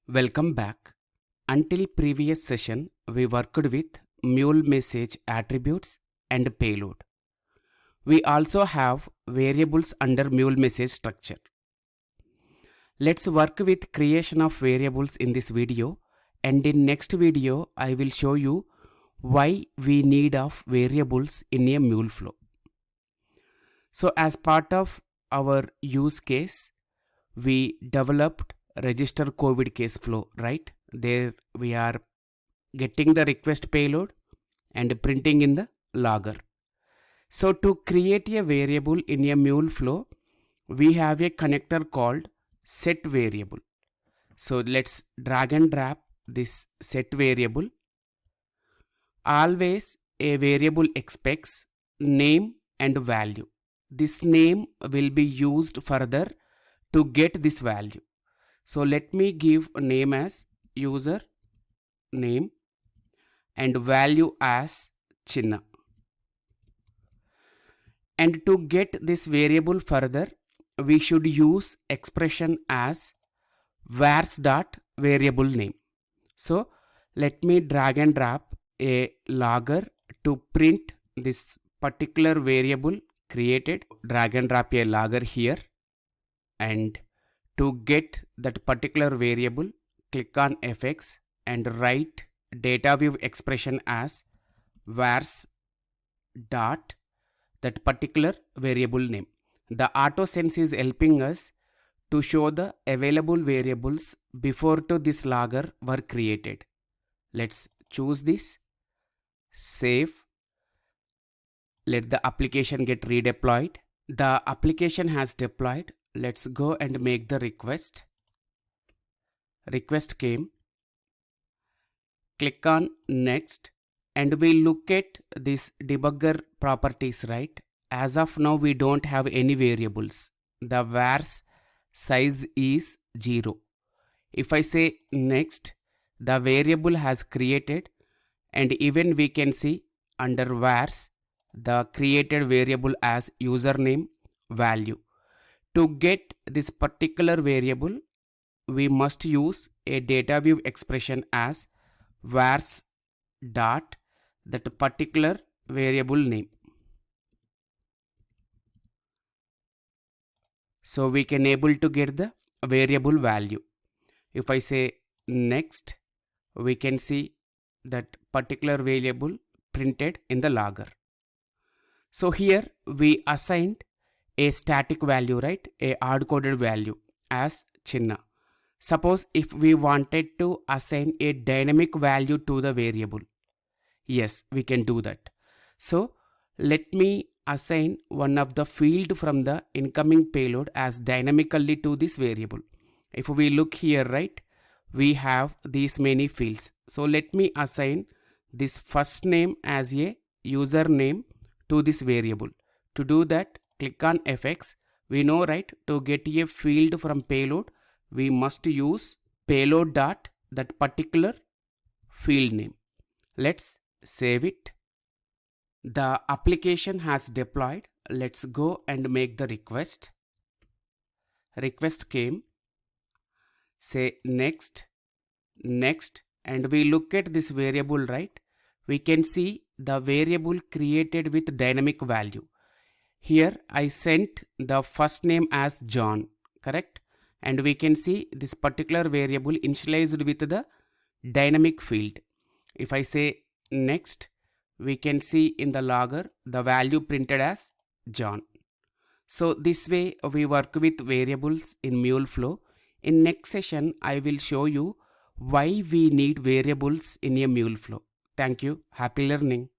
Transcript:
Welcome back. Until previous session, we worked with Mule message attributes and payload. We also have variables under Mule message structure. Let's work with creation of variables in this video, and in next video I will show you why we need of variables in a Mule flow. So as part of our use case, we developed register COVID case flow, right? There we are getting the request payload and printing in the logger. So to create a variable in a Mule flow, we have a connector called set variable. So let's drag and drop this set variable. Always a variable expects name and value. This name will be used further to get this value. So let me give a name as user name and value as Chinna. And to get this variable further, we should use expression as vars.variable name. So let me drag and drop a logger to print this particular variable created. Drag and drop a logger here, and to get that particular variable, click on fx and write data view expression as vars dot that particular variable name. The auto sense is helping us to show the available variables before to this logger were created. Let's choose this, save, let the application get redeployed. The application has deployed. Let's go and make the request. Request came. Click on next and we look at this debugger properties, right? As of now we don't have any variables. The vars size is 0. If I say next, the variable has created, and even we can see under vars the created variable as username value. To get this particular variable, we must use a data view expression as vars dot that particular variable name. So we can able to get the variable value. If I say next, we can see that particular variable printed in the logger. So here we assigned a static value, right? A hard-coded value as Chinna. Suppose if we wanted to assign a dynamic value to the variable, yes, we can do that. So let me assign one of the field from the incoming payload as dynamically to this variable. If we look here, right, we have these many fields. So let me assign this first name as a username to this variable. To do that, click on fx. We know, right, to get a field from payload, we must use payload dot that particular field name. Let's save it. The application has deployed. Let's go and make the request. Request came. Say next, next, and we look at this variable, right? We can see the variable created with dynamic value. Here I sent the first name as John, correct? And we can see this particular variable initialized with the dynamic field. If I say next, we can see in the logger the value printed as John. So this way we work with variables in Mule flow. In next session, I will show you why we need variables in a Mule flow. Thank you. Happy learning.